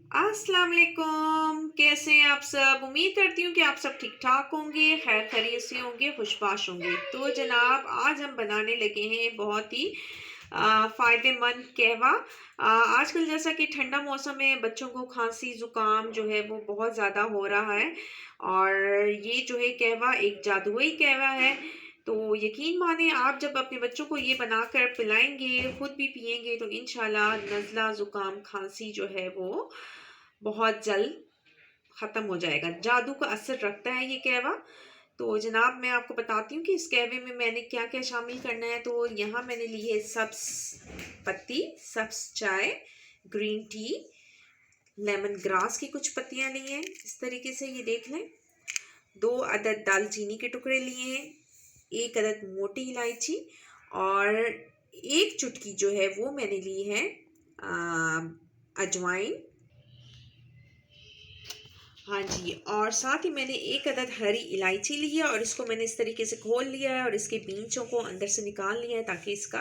अस्सलाम वालेकुम। कैसे हैं आप सब? उम्मीद करती हूँ कि आप सब ठीक ठाक होंगे, खैर खैरियत से होंगे, खुशबाश होंगे। तो जनाब आज हम बनाने लगे हैं बहुत ही फ़ायदेमंद कहवा। आजकल जैसा कि ठंडा मौसम है, बच्चों को खांसी ज़ुकाम जो है वो बहुत ज़्यादा हो रहा है और ये जो है कहवा एक जादुई कहवा है। तो यकीन माने आप जब अपने बच्चों को ये बनाकर पिलाएंगे, खुद भी पिएंगे तो इंशाल्लाह नज़ला ज़ुकाम खांसी जो है वो बहुत जल्द ख़त्म हो जाएगा। जादू का असर रखता है ये कहवा। तो जनाब मैं आपको बताती हूँ कि इस कहवे में मैंने क्या-क्या शामिल करना है। तो यहाँ मैंने ली है सब्ज़ पत्ती, सब्ज़ चाय, ग्रीन टी, लेमन ग्रास की कुछ पत्तियाँ ली हैं। इस तरीके से ये देख लें। 2 अदद दालचीनी के टुकड़े लिए हैं, 1 अदद मोटी इलायची और 1 चुटकी जो है वो मैंने ली है अजवाइन। हाँ जी, और साथ ही मैंने 1 अदद हरी इलायची ली है और इसको मैंने इस तरीके से खोल लिया है और इसके बीजों को अंदर से निकाल लिया है ताकि इसका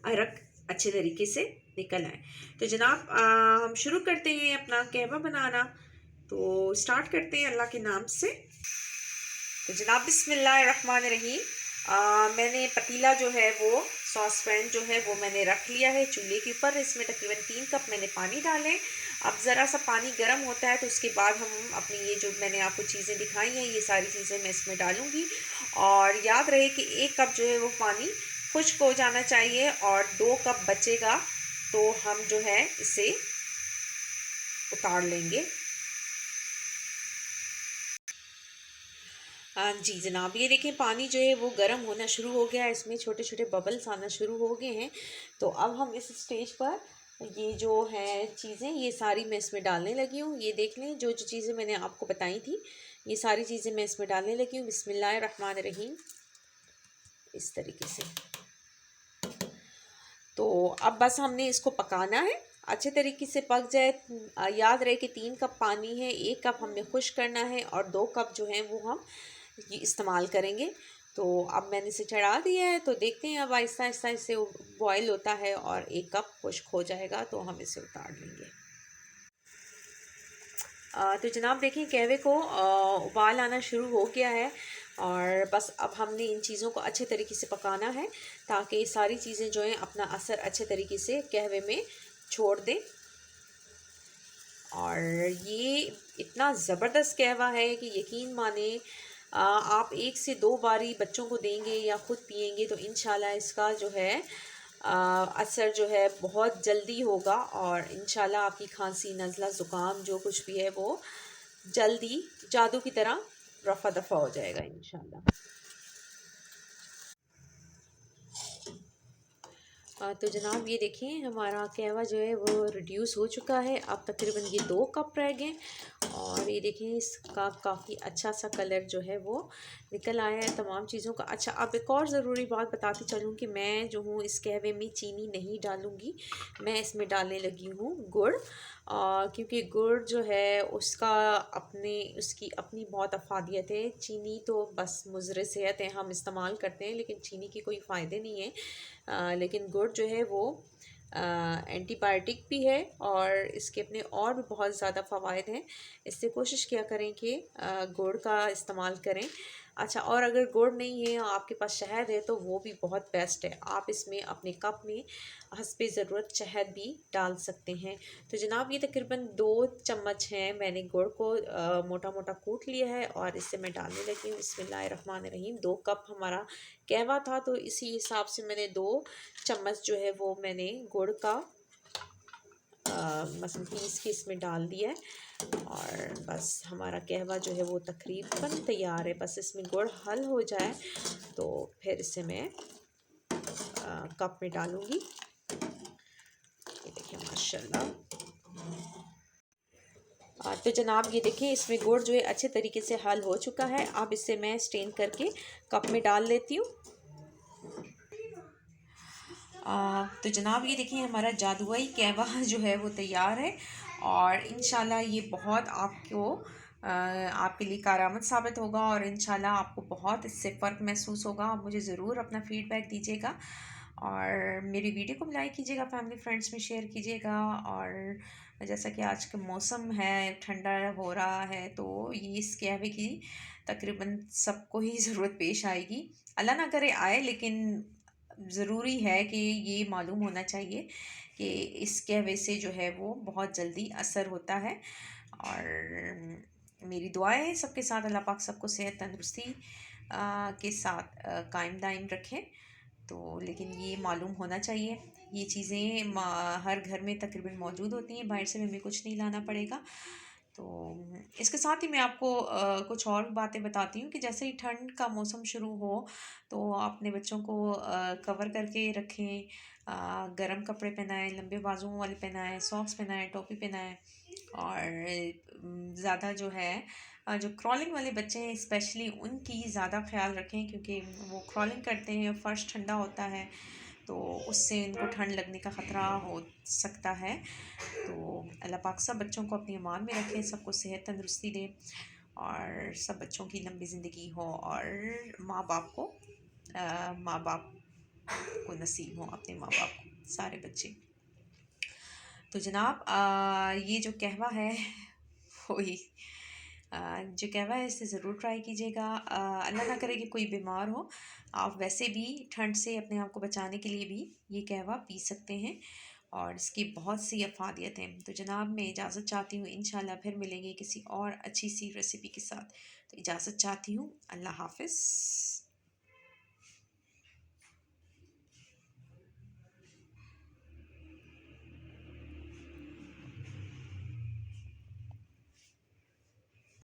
अरक अच्छे तरीके से निकल आए। तो जनाब हम शुरू करते हैं अपना कहवा बनाना। तो स्टार्ट करते हैं अल्लाह के नाम से। तो जनाब बिस्मिल्लाहिर्रहमानिर्रहीम। मैंने पतीला जो है वो सॉस पैन जो है वो मैंने रख लिया है चूल्हे के ऊपर। इसमें तकरीबन 3 कप मैंने पानी डाले। अब ज़रा सा पानी गर्म होता है तो उसके बाद हम अपनी ये जो मैंने आपको चीज़ें दिखाई हैं ये सारी चीज़ें मैं इसमें डालूँगी। और याद रहे कि 1 कप जो है वो पानी खुश्क हो जाना चाहिए और 2 कप बचेगा तो हम जो है इसे उतार लेंगे। हाँ जी जनाब, ये देखें पानी जो है वो गर्म होना शुरू हो गया है, इसमें छोटे छोटे बबल्स आना शुरू हो गए हैं। तो अब हम इस स्टेज पर ये जो है चीज़ें ये सारी मैं इसमें डालने लगी हूँ। ये देख लें जो जो चीज़ें मैंने आपको बताई थी ये सारी चीज़ें मैं इसमें डालने लगी हूँ। बिस्मिल्लाहिर्रहमानिर्रहीम। इस तरीके से तो अब बस हमने इसको पकाना है, अच्छे तरीके से पक जाए। याद रहे कि 3 कप पानी है, 1 कप हमने खुश्क करना है और 2 कप जो है वो हम ये इस्तेमाल करेंगे। तो अब मैंने इसे चढ़ा दिया है तो देखते हैं अब आहिस्ता आहिस्ता इसे बॉयल होता है और 1 कप खुश्क हो जाएगा तो हम इसे उतार लेंगे। तो जनाब देखें कहवे को उबाल आना शुरू हो गया है और बस अब हमने इन चीज़ों को अच्छे तरीके से पकाना है ताकि सारी चीज़ें जो हैं अपना असर अच्छे तरीके से कहवे में छोड़ दें। और ये इतना ज़बरदस्त कहवा है कि यकीन माने आप 1 से 2 बारी बच्चों को देंगे या ख़ुद पिएंगे तो इंशाल्लाह इसका जो है असर जो है बहुत जल्दी होगा और इंशाल्लाह आपकी खांसी नज़ला ज़ुकाम जो कुछ भी है वो जल्दी जादू की तरह रफ़ा दफ़ा हो जाएगा इंशाल्लाह। तो जनाब ये देखें हमारा कहवा जो है वो रिड्यूस हो चुका है। अब तकरीबन ये 2 कप रह गए और ये देखें इसका काफ़ी अच्छा सा कलर जो है वो निकल आया है तमाम चीज़ों का। अच्छा अब एक और ज़रूरी बात बताती चलूँ कि मैं जो हूँ इस कहवे में चीनी नहीं डालूँगी, मैं इसमें डालने लगी हूँ गुड़। क्योंकि गुड़ जो है उसकी अपनी बहुत अफादियत है। चीनी तो बस मुज़र सेहत है, हम इस्तेमाल करते हैं लेकिन चीनी की कोई फ़ायदे नहीं है। लेकिन गुड़ जो है वो एंटीबायोटिक भी है और इसके अपने और भी बहुत ज़्यादा फ़वाइद हैं। इससे कोशिश किया करें कि गुड़ का इस्तेमाल करें। अच्छा और अगर गुड़ नहीं है आपके पास शहद है तो वो भी बहुत बेस्ट है। आप इसमें अपने कप में हस्बे ज़रूरत शहद भी डाल सकते हैं। तो जनाब ये तकरीबन 2 चम्मच हैं, मैंने गुड़ को मोटा मोटा कूट लिया है और इससे मैं डालने लगी हूँ। बिस्मिल्लाहिर्रहमानिर्रहीम। 2 कप हमारा कहवा था तो इसी हिसाब से मैंने 2 चम्मच जो है वो मैंने गुड़ का मसलन पीस के इसमें डाल दिया है और बस हमारा कहवा जो है वो तकरीबन तैयार है। बस इसमें गुड़ हल हो जाए तो फिर इसे मैं कप में डालूँगी। ये देखिए माशाल्लाह। तो जनाब ये देखिए इसमें गुड़ जो है अच्छे तरीके से हल हो चुका है। अब इसे मैं स्ट्रेन करके कप में डाल लेती हूँ। तो जनाब ये देखिए हमारा जादुई कहवा जो है वो तैयार है और इंशाल्लाह ये बहुत आपके लिए कारआमद साबित होगा और इंशाल्लाह आपको बहुत इससे फ़र्क महसूस होगा। आप मुझे ज़रूर अपना फ़ीडबैक दीजिएगा और मेरी वीडियो को लाइक कीजिएगा, फैमिली फ्रेंड्स में शेयर कीजिएगा। और जैसा कि आज का मौसम है, ठंडा हो रहा है, तो ये इस कहवे की तकरीबन सबको ही ज़रूरत पेश आएगी। अल्लाह ना करे आए, लेकिन ज़रूरी है कि ये मालूम होना चाहिए कि इस कहवे से जो है वो बहुत जल्दी असर होता है। और मेरी दुआएं हैं सबके साथ, अल्लाह पाक सबको सेहत तंदुरुस्ती के साथ कायम दायम रखें। तो लेकिन ये मालूम होना चाहिए, ये चीज़ें हर घर में तकरीबन मौजूद होती हैं, बाहर से भी हमें कुछ नहीं लाना पड़ेगा। तो इसके साथ ही मैं आपको कुछ और बातें बताती हूँ कि जैसे ही ठंड का मौसम शुरू हो तो अपने बच्चों को कवर करके रखें, गर्म कपड़े पहनाएं, लंबे बाजुओं वाले पहनाएं, सॉक्स पहनाएं, टोपी पहनाएं। और ज़्यादा जो है जो क्रॉलिंग वाले बच्चे हैं स्पेशली उनकी ज़्यादा ख्याल रखें, क्योंकि वो क्रॉलिंग करते हैं, फर्श ठंडा होता है, तो उससे इनको ठंड लगने का ख़तरा हो सकता है। तो अल्लाह पाक सब बच्चों को अपनी अमान में रखें, सबको सेहत तंदुरुस्ती दे और सब बच्चों की लंबी ज़िंदगी हो, और माँ बाप को नसीब हो, अपने माँ बाप को सारे बच्चे। तो जनाब ये जो कहवा है वही जो कहवा है इसे ज़रूर ट्राई कीजिएगा। अल्लाह ना करे कि कोई बीमार हो, आप वैसे भी ठंड से अपने आप को बचाने के लिए भी ये कहवा पी सकते हैं, और इसकी बहुत सी अफादियत हैं। तो जनाब मैं इजाज़त चाहती हूँ, इंशाल्लाह फिर मिलेंगे किसी और अच्छी सी रेसिपी के साथ। तो इजाज़त चाहती हूँ, अल्लाह हाफ़िज़।